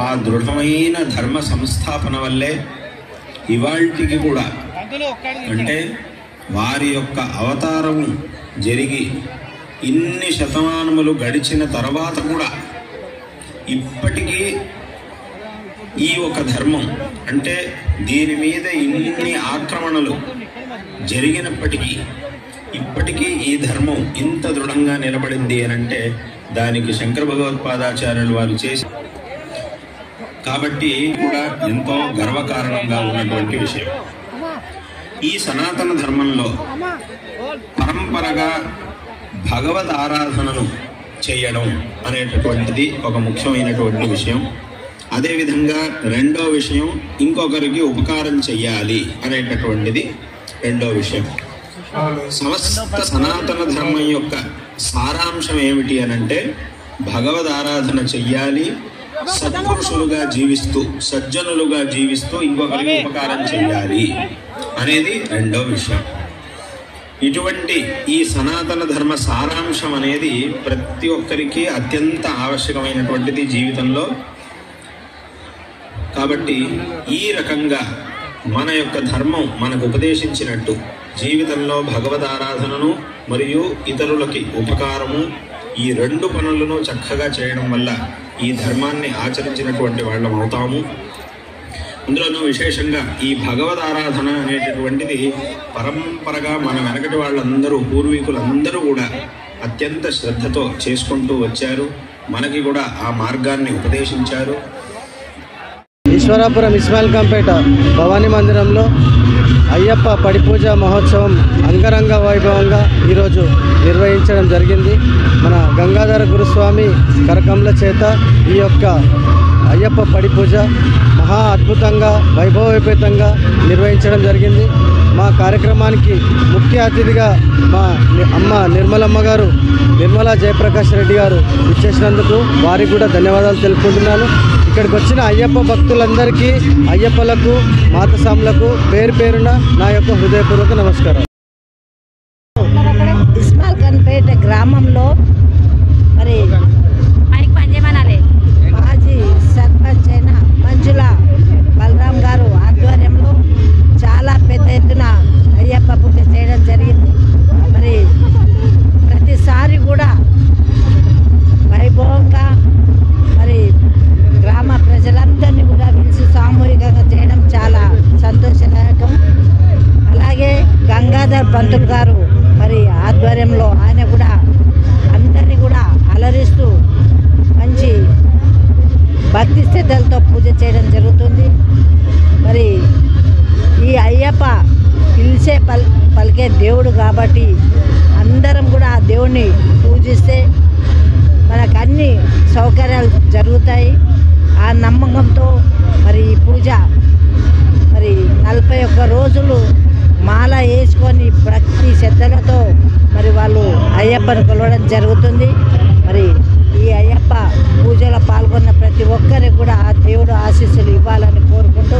ఆ దృఢమైన ధర్మ సంస్థాపన వల్లే ఇవాల్టికి కూడా అంటే వారి యొక్క అవతారం జరిగి ఇన్ని శతమానములు గడిచిన తర్వాత కూడా ఇప్పటికీ ఈ ఒక ధర్మం అంటే దీని మీద ఇన్ని ఆక్రమణలు జరిగినప్పటికీ ఇప్పటికీ ఈ ధర్మం ఇంత దృఢంగా నిలబడింది అని అంటే దానికి శంకర భగవత్పాదాచార్యులు వారు చేసి కాబట్టి కూడా ఎంతో గర్వకారణంగా ఉన్నటువంటి విషయం. ఈ సనాతన ధర్మంలో పరంపరగా భగవద్ ఆరాధనను చేయడం అనేటటువంటిది ఒక ముఖ్యమైనటువంటి విషయం. అదేవిధంగా రెండో విషయం ఇంకొకరికి ఉపకారం చెయ్యాలి అనేటటువంటిది రెండో విషయం. సమస్త సనాతన ధర్మం యొక్క సారాంశం ఏమిటి అనంటే భగవద్ ఆరాధన చెయ్యాలి, సత్పురుషులుగా జీవిస్తూ సజ్జనులుగా జీవిస్తూ ఇంకొకరికి ఉపకారం చెయ్యాలి అనేది రెండో విషయం. ఇటువంటి ఈ సనాతన ధర్మ సారాంశం అనేది ప్రతి ఒక్కరికి అత్యంత ఆవశ్యకమైనటువంటిది జీవితంలో. కాబట్టి ఈ రకంగా మన యొక్క ధర్మం మనకు ఉపదేశించినట్టు జీవితంలో భగవద్ ఆరాధనను మరియు ఇతరులకి ఉపకారము ఈ రెండు పనులను చక్కగా చేయడం వల్ల ఈ ధర్మాన్ని ఆచరించినటువంటి వాళ్ళం అవుతాము. అందులోనూ విశేషంగా ఈ భగవద్ ఆరాధన అనేటటువంటిది పరంపరగా మన వెనకటి వాళ్ళందరూ పూర్వీకులందరూ కూడా అత్యంత శ్రద్ధతో చేసుకుంటూ వచ్చారు. మనకి కూడా ఆ మార్గాన్ని ఉపదేశించారు. ఈశ్వరాపురం ఇస్మాయిల్ కంపేట భవానీ మందిరంలో అయ్యప్ప పడిపూజ మహోత్సవం అంగరంగ వైభవంగా ఈరోజు నిర్వహించడం జరిగింది. మన గంగాధర గురుస్వామి కరకముల చేత ఈ యొక్క అయ్యప్ప పడిపూజ మహా అద్భుతంగా వైభవోపేతంగా నిర్వహించడం జరిగింది. మా కార్యక్రమానికి ముఖ్య అతిథిగా మా అమ్మ నిర్మలమ్మ గారు, నిర్మలా జయప్రకాష్ రెడ్డి గారు ఇచ్చేసినందుకు వారికి కూడా ధన్యవాదాలు తెలుపుకుంటున్నాను. ఇక్కడికి వచ్చిన అయ్యప్ప భక్తులందరికీ, అయ్యప్పలకు, మాతసాములకు పేరు పేరున నా యొక్క హృదయపూర్వక నమస్కారం. ఇస్మాయిల్ ఖాన్పేట గ్రామంలో మరి మాజీ సర్పంచ్ అయిన మంజుల బలరాం గారు ఆధ్వర్యంలో చాలా పెద్ద ఎత్తున అయ్యప్ప పూజ చేయడం జరిగింది. మరి ప్రతిసారి కూడా వైభవంగా మరి గ్రామ ప్రజలందరినీ కూడా పిలిచి సామూహికంగా చేయడం చాలా సంతోషదాయకం. అలాగే గంగాధర్ పంతులు గారు మరి ఆధ్వర్యంలో ఆయన కూడా అందరినీ కూడా అలరిస్తూ మంచి భక్తి శ్రద్ధలతో పూజ చేయడం జరుగుతుంది. మరి ఈ అయ్యప్ప పిలిచే పలికే దేవుడు కాబట్టి అందరం కూడా ఆ దేవుణ్ణి పూజిస్తే మనకు అన్ని సౌకర్యాలు జరుగుతాయి. ఆ నమ్మకంతో మరి ఈ పూజ మరి 41 రోజులు మాల వేసుకొని భక్తి శ్రద్ధలతో మరి వాళ్ళు అయ్యప్పను కొలవడం జరుగుతుంది. మరి ఈ అయ్యప్ప పూజలో పాల్గొన్న ప్రతి ఒక్కరికి కూడా ఆ దేవుడు ఆశీస్సులు ఇవ్వాలని కోరుకుంటూ